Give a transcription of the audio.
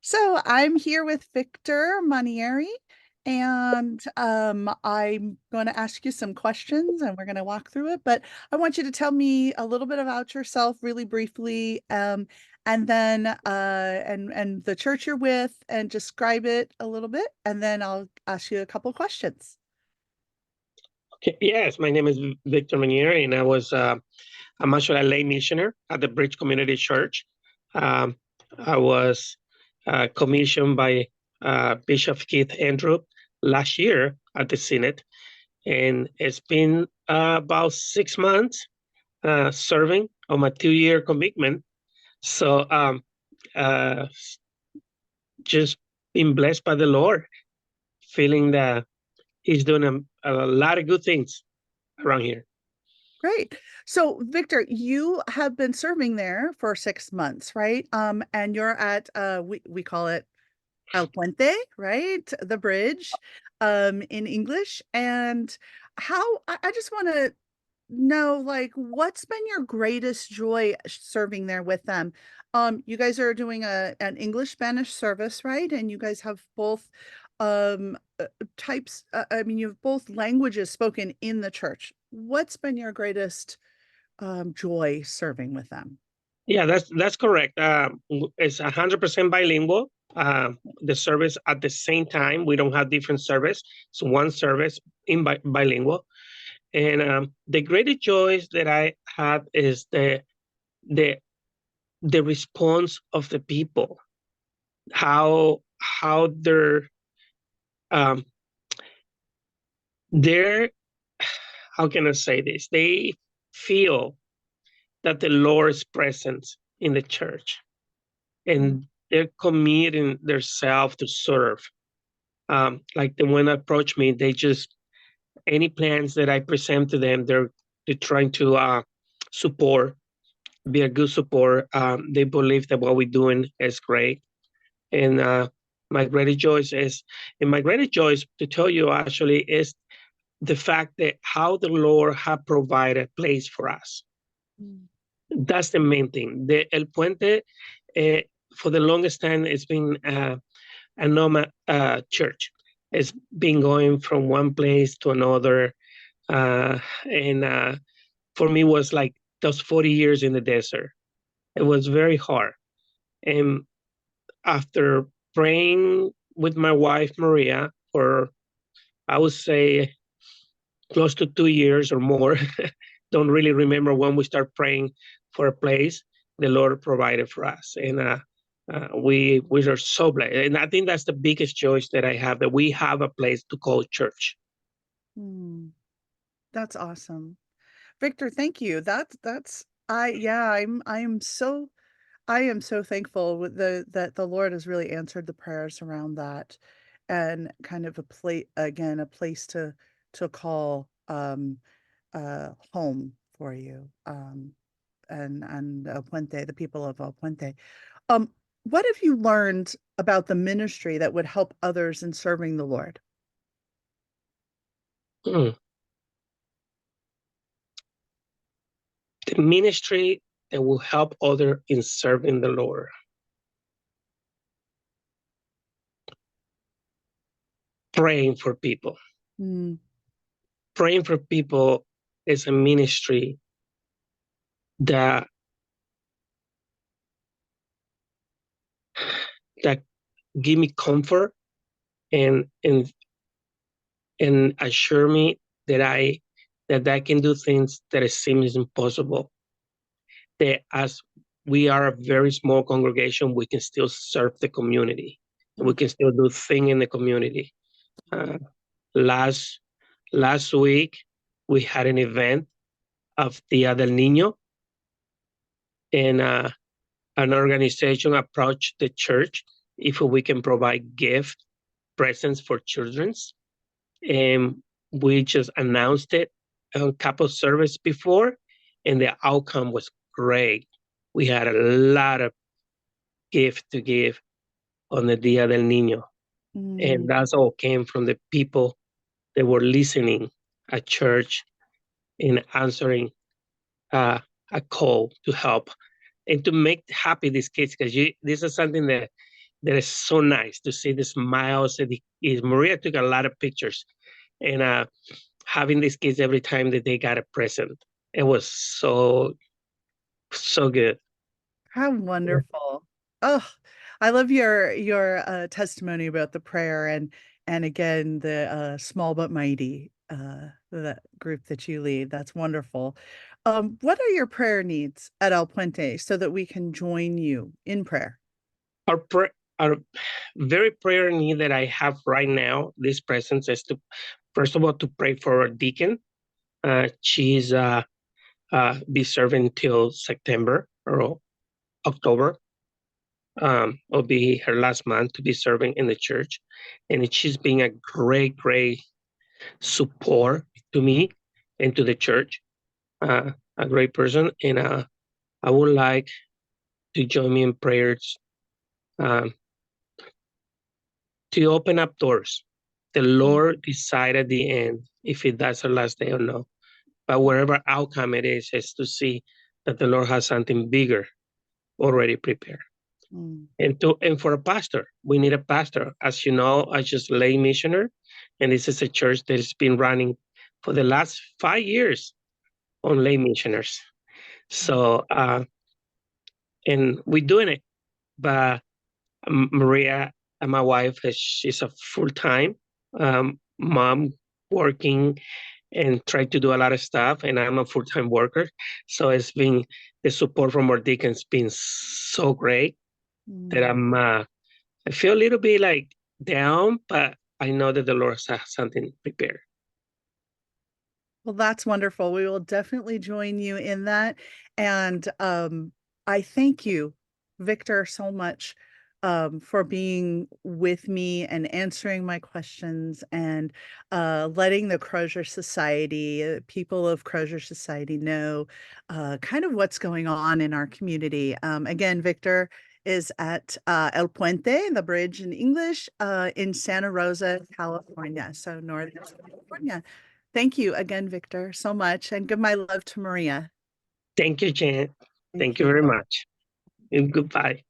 So I'm here with Victor Manieri, and I'm going to ask you some questions and we're going to walk through it. But I want you to tell me a little bit about yourself really briefly, and then and the church you're with and describe it a little bit, and then I'll ask you a couple questions. Okay, yes, my name is Victor Manieri, and I'm actually a lay missioner at the Bridge Community Church. Um, I was commissioned by Bishop Keith Andrew last year at the Synod, and it's been about 6 months serving on my 2-year commitment. So uh, just been blessed by the Lord, feeling that He's doing a lot of good things around here. Great. So, Victor, you have been serving there for 6 months, right? And you're at we call it El Puente, right? The bridge, in English. And I just want to know, like, what's been your greatest joy serving there with them? You guys are doing an English Spanish service, right? And you guys have both types, I mean, you have both languages spoken in the church. What's been your greatest joy serving with them? Yeah, that's correct. It's 100% bilingual. The service at the same time. We don't have different service. It's one service in bilingual. And the greatest joys that I have is the the response of the people. How um they're how can I say this? They feel that the Lord's presence in the church, Mm. and they're committing themselves to serve. Like the one approached me, they just any plans that I present to them, they're trying to support, be a good support. They believe that what we're doing is great, and my greatest joy is, and my greatest joy to tell you actually is the fact that how the Lord has provided a place for us. Mm. That's the main thing. The El Puente, uh, for the longest time, it's been a nomad church. It's been going from one place to another, and for me was like those 40 years in the desert. It was very hard. And after praying with my wife Maria for, I would say, close to 2 years or more, don't really remember when we start praying for a place, the Lord provided for us, and we are so blessed. And I think that's the biggest choice that I have, that we have a place to call church. Mm. That's awesome. Victor, thank you. That's I yeah, I am so thankful with that the Lord has really answered the prayers around that, and kind of a place to call home for you. And El Puente, the people of El Puente. Um what have you learned about the ministry that would help others in serving the Lord? Mm. The ministry that will help others in serving the Lord. Praying for people. Mm. Praying for people is a ministry that that give me comfort, and assure me that I can do things that it seems impossible. That as we are a very small congregation, we can still serve the community, and we Mm. can still do things in the community. Uh, last last week, we had an event of Dia del Niño, and an organization approached the church if we can provide gift presents for children's, and we just announced it on couple service before, and the outcome was great. We had a lot of gift to give on the Dia del Niño, and Mm. that's all came from the people that were listening at church and answering uh, a call to help and to make happy these kids, because this is something that that is so nice to see the smiles. Maria took a lot of pictures, and having these kids every time that they got a present, it was so good. How wonderful. Oh, I love your testimony about the prayer and again the small but mighty that group that you lead. That's wonderful. What are your prayer needs at El Puente so that we can join you in prayer? Our very prayer need that I have right now, this presence, is to first of all to pray for our deacon. She's be serving till September or October. Will be her last month to be serving in the church, and she's been a great support to me and to the church. A great person, and I would like to join me in prayers um, to open up doors. The Lord decide at the end if that's her last day or no. But whatever outcome it is to see that the Lord has something bigger already prepared. Mm. And for a pastor, we need a pastor. As you know, I just lay missioner, and this is a church that has been running for the last 5 years on lay missioners. So and we're doing it. But Maria, my wife, she's a full-time mom working and trying to do a lot of stuff, and I'm a full-time worker. So it's been the support from our deacons been so great that Mm. I feel a little bit like down, but I know that the Lord has something prepared. Well, that's wonderful. We will definitely join you in that. And I thank you, Victor, so much for being with me and answering my questions and letting the Crozier Society, people of Crozier Society know kind of what's going on in our community. Again, Victor is at El Puente, the bridge in English, in Santa Rosa, California. So Northern California. Thank you again, Victor, so much. And give my love to Maria. Thank you, Jen. Thank Thank you you. very much. And goodbye.